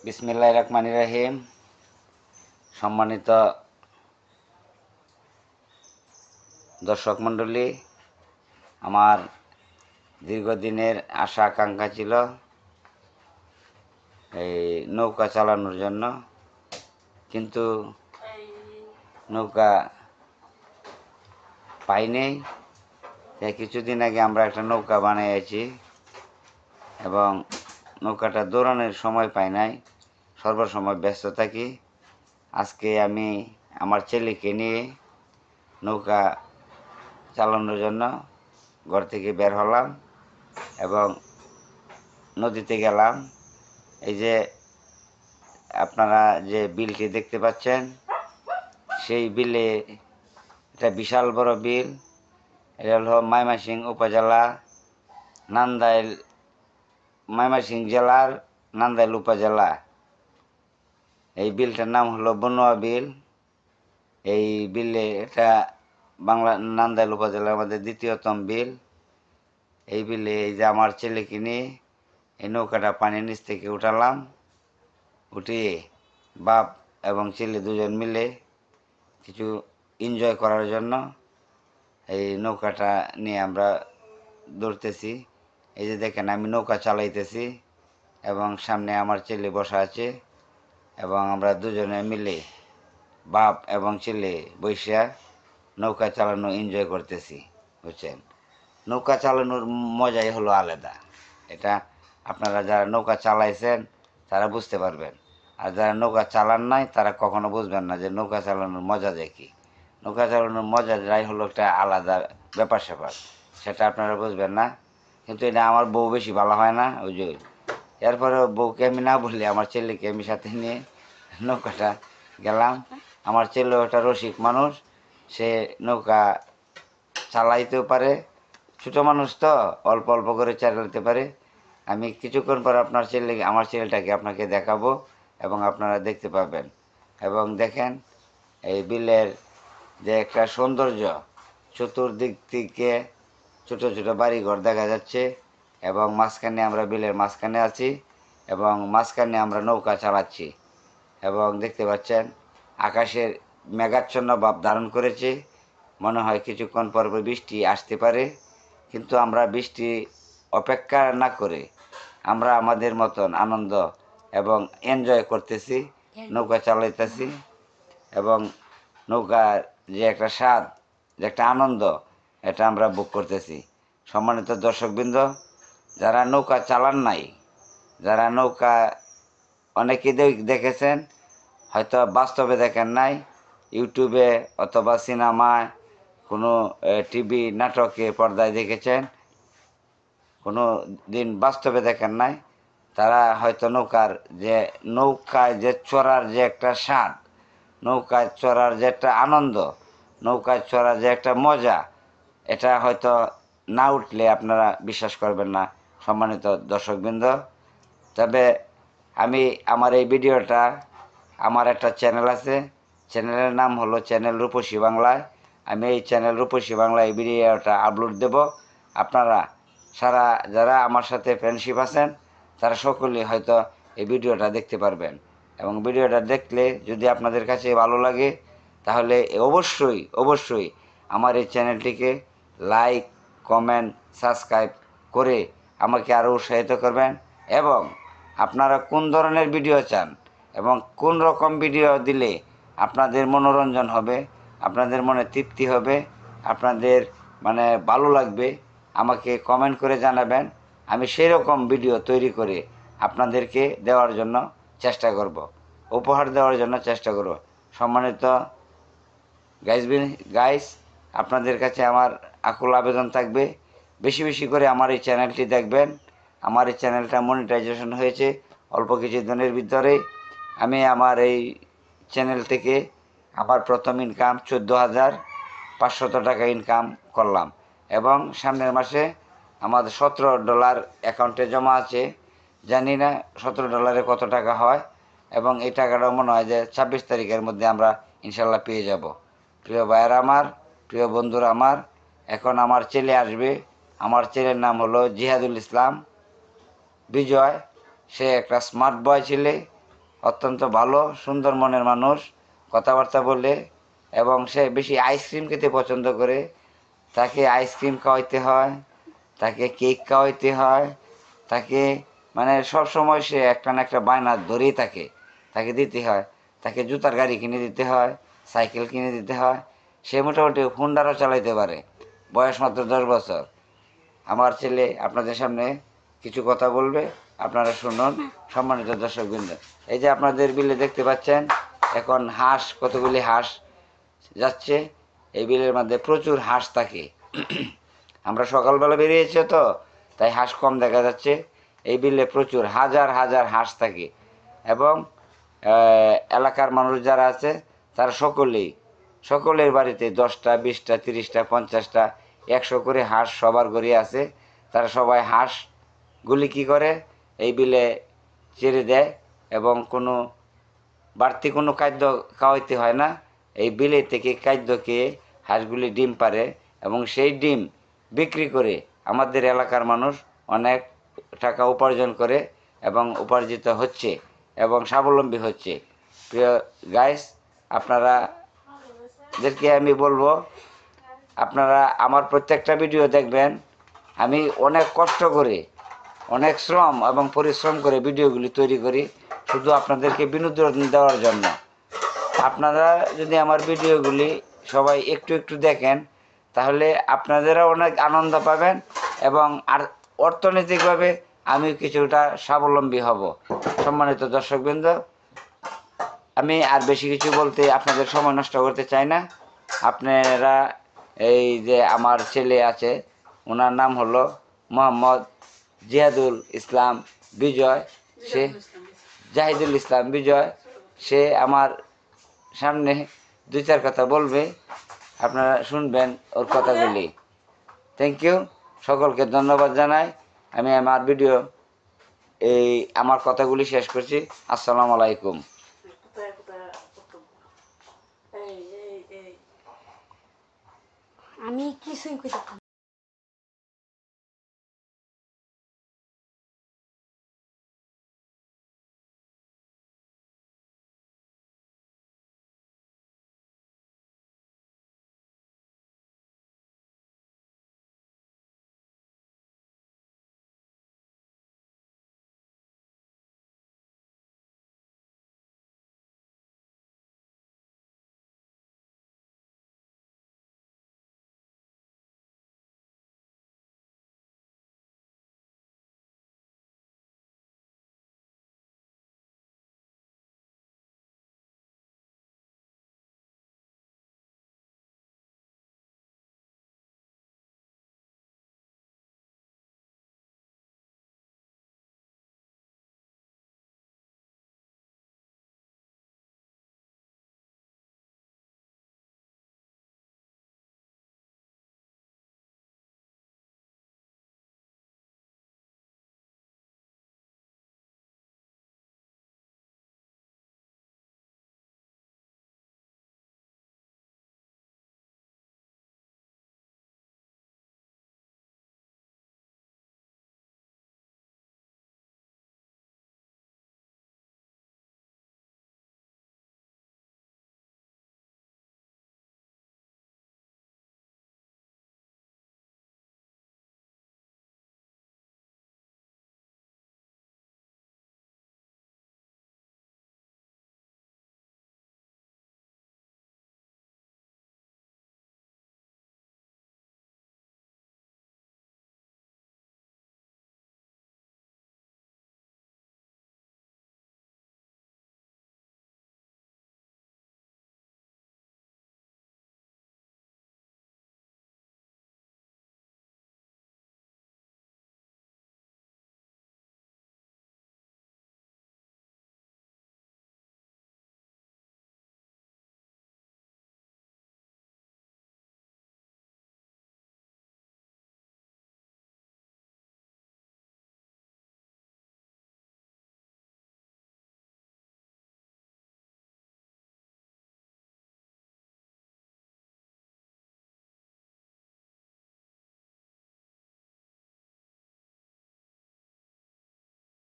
বিসমিল্লাহির রহমানির রহিম। সম্মানিত দর্শক মণ্ডলী, আমার দীর্ঘদিনের আশা আকাঙ্ক্ষা ছিল এই নৌকা চালানোর জন্য, কিন্তু নৌকা পাইনি। তাই কিছুদিন আগে আমরা একটা নৌকা বানিয়েছি এবং নৌকাটা দৌড়ানোর সময় পাই নাই, সর্বসময় ব্যস্ত থাকি। আজকে আমি আমার ছেলেকে নিয়ে নৌকা চালানোর জন্য ঘর থেকে বের হলাম এবং নদীতে গেলাম। এই যে আপনারা যে বিলটি দেখতে পাচ্ছেন, সেই বিলে এটা বিশাল বড় বিল। এটা হলো ময়মনসিংহ উপজেলা, নান্দাইল, ময়মনসিংহ জেলার নান্দাইল উপজেলা। এই বিলটার নাম হলো বনুয়া বিল। এই বিলে এটা বাংলা নান্দাইল উপজেলার মধ্যে দ্বিতীয়তম বিল। এই বিলে এই যে আমার ছেলেকে নিয়ে এই নৌকাটা পানির নিচ থেকে উঠালাম। উঠিয়ে বাপ এবং ছেলে দুজন মিলে কিছু এনজয় করার জন্য এই নৌকাটা নিয়ে আমরা দৌড়তেছি। এই যে দেখেন, আমি নৌকা চালাইতেছি এবং সামনে আমার ছেলে বসা আছে এবং আমরা দুজনে মিলে বাপ এবং ছেলে বৈশা নৌকা চালানো এনজয় করতেছি। বুঝছেন, নৌকা চালানোর মজাই হলো আলাদা। এটা আপনারা যারা নৌকা চালাইছেন তারা বুঝতে পারবেন, আর যারা নৌকা চালান নাই তারা কখনো বুঝবেন না যে নৌকা চালানোর মজা যায় কি। নৌকা চালানোর মজাটাই হলো একটা আলাদা ব্যাপার স্যাপার, সেটা আপনারা বুঝবেন না। কিন্তু এটা আমার বউ বেশি ভালো হয় না, ওই যে এরপরে বউকে আমি না বললে আমার ছেলেকে আমি সাথে নিয়ে নৌকাটা গেলাম। আমার ছেলেও একটা রসিক মানুষ, সে নৌকা চালাইতেও পারে। ছোটো মানুষ তো অল্প অল্প করে চালাতে পারে। আমি কিছুক্ষণ পর আমার ছেলেটাকে আপনাকে দেখাবো এবং আপনারা দেখতে পাবেন। এবং দেখেন, এই বিলের যে একটা সৌন্দর্য, চতুর্দিক থেকে ছোট ছোট বাড়িঘর দেখা যাচ্ছে এবং মাঝখানে আমরা বিলের মাঝখানে আছি এবং মাঝখানে আমরা নৌকা চালাচ্ছি এবং দেখতে পাচ্ছেন আকাশের মেঘাচ্ছন্ন ভাব ধারণ করেছে। মনে হয় কিছুক্ষণ পর বৃষ্টি আসতে পারে, কিন্তু আমরা বৃষ্টি অপেক্ষা না করে আমরা আমাদের মতন আনন্দ এবং এনজয় করতেছি, নৌকা চালাইতেছি এবং নৌকার যে একটা স্বাদ, যে একটা আনন্দ, এটা আমরা ভোগ করতেছি। সম্মানিত দর্শকবৃন্দ, যারা নৌকা চালান নাই, যারা নৌকা অনেকে দেখেছেন, হয়তো বাস্তবে দেখেন নাই, ইউটিউবে অথবা সিনেমায়, কোনো টিভি নাটকে পর্দায় দেখেছেন, কোনো দিন বাস্তবে দেখেন নাই, তারা হয়তো নৌকায় যে চড়ার যে একটা স্বাদ, নৌকায় চড়ার যে একটা আনন্দ, নৌকায় চড়ার যে একটা মজা, এটা হয়তো না উঠলে আপনারা বিশ্বাস করবেন না। সম্মানিত দর্শকবৃন্দ, তবে আমি আমার এই ভিডিওটা, আমার একটা চ্যানেল আছে, চ্যানেলের নাম হলো চ্যানেল রূপসী বাংলায়। আমি এই চ্যানেল রূপসী বাংলায় এই ভিডিওটা আপলোড দেব। আপনারা যারা আমার সাথে ফ্রেন্ডশিপ আছেন তারা সকলেই হয়তো এই ভিডিওটা দেখতে পারবেন এবং ভিডিওটা দেখলে যদি আপনাদের কাছে ভালো লাগে তাহলে অবশ্যই অবশ্যই আমার এই চ্যানেলটিকে লাইক, কমেন্ট, সাবস্ক্রাইব করে আমাকে আরও উৎসাহিত করবেন। এবং আপনারা কোন ধরনের ভিডিও চান এবং কোন রকম ভিডিও দিলে আপনাদের মনোরঞ্জন হবে, আপনাদের মনে তৃপ্তি হবে, আপনাদের মানে ভালো লাগবে, আমাকে কমেন্ট করে জানাবেন। আমি সেই রকম ভিডিও তৈরি করে আপনাদেরকে দেওয়ার জন্য চেষ্টা করব, উপহার দেওয়ার জন্য চেষ্টা করব। সম্মানিত গাইস, আপনাদের কাছে আমার আকুল আবেদন থাকবে, বেশি বেশি করে আমার এই চ্যানেলটি দেখবেন। আমার এই চ্যানেলটা মনিটাইজেশন হয়েছে অল্প কিছু দিনের ভিতরে। আমি আমার এই চ্যানেল থেকে আমার প্রথম ইনকাম 14,500 টাকা ইনকাম করলাম এবং সামনের মাসে আমাদের $17 অ্যাকাউন্টে জমা আছে। জানি না $17 কত টাকা হয়, এবং এই টাকাটাও মনে হয় যে 26 তারিখের মধ্যে আমরা ইনশাল্লাহ পেয়ে যাব। প্রিয় ভাইয়েরা আমার, প্রিয় বন্ধুরা আমার, এখন আমার ছেলে আসবে। আমার ছেলের নাম হলো জিহাদুল ইসলাম বিজয়। সে একটা স্মার্ট বয় ছেলে অত্যন্ত ভালো সুন্দর মনের মানুষ, কথাবার্তা বলে, এবং সে বেশি আইসক্রিম খেতে পছন্দ করে। তাকে আইসক্রিম খাওয়াইতে হয়, তাকে কেক খাওয়াইতে হয়, তাকে মানে সব সময় সে একটা না একটা বায়না ধরেই থাকে, তাকে দিতে হয়। তাকে জুতার গাড়ি কিনে দিতে হয়, সাইকেল কিনে দিতে হয়। সে মোটামুটি হুন্ডারও চালাইতে পারে, বয়স মাত্র 10 বছর। আমার ছেলে আপনাদের সামনে কিছু কথা বলবে, আপনারা শুনুন। সম্মানিত দর্শকবৃন্দ, এই যে আপনাদের বিলে দেখতে পাচ্ছেন এখন হাঁস, কতগুলি হাঁস যাচ্ছে। এই বিলের মধ্যে প্রচুর হাঁস থাকে। আমরা সকালবেলা বেরিয়েছি তো, তাই হাঁস কম দেখা যাচ্ছে। এই বিলে প্রচুর হাজার হাজার হাঁস থাকে, এবং এলাকার মানুষ যারা আছে তারা সকলের বাড়িতে 10টা 20টা 30টা 50টা 100 করে হাঁস সবার ঘরে আছে। তারা সবাই হাঁসগুলি কী করে, এই বিলে ছেড়ে দেয়, এবং কোনো বাড়তি কোনো খাদ্য খাওয়াইতে হয় না। এই বিলে থেকে খাদ্য খেয়ে হাঁসগুলি ডিম পারে, এবং সেই ডিম বিক্রি করে আমাদের এলাকার মানুষ অনেক টাকা উপার্জন করে, এবং উপার্জিত হচ্ছে, এবং স্বাবলম্বী হচ্ছে। প্রিয় গাইস, আপনারাদেরকে আমি বলবো, আপনারা আমার প্রত্যেকটা ভিডিও দেখবেন। আমি অনেক কষ্ট করে, অনেক শ্রম এবং পরিশ্রম করে ভিডিওগুলি তৈরি করি, শুধু আপনাদেরকে বিনোদন দেওয়ার জন্য। আপনারা যদি আমার ভিডিওগুলি সবাই একটু একটু দেখেন, তাহলে আপনাদেরা অনেক আনন্দ পাবেন, এবং আর অর্থনৈতিকভাবে আমি কিছুটা স্বাবলম্বী হব। সম্মানিত দর্শকবৃন্দ, আমি আর বেশি কিছু বলতে আপনাদের সময় নষ্ট করতে চাই না। আপনারা, এই যে আমার ছেলে আছে, ওনার নাম হলো মোহাম্মদ জিহাদুল ইসলাম বিজয়। সে জাহিদুল ইসলাম বিজয়। সে আমার সামনে 2-4 কথা বলবে, আপনারা শুনবেন ওর কথাগুলি। থ্যাংক ইউ, সকলকে ধন্যবাদ জানাই। আমি আমার ভিডিও, এই আমার কথাগুলি শেষ করছি। আসসালামু আলাইকুম। আমি কিছুই কইতে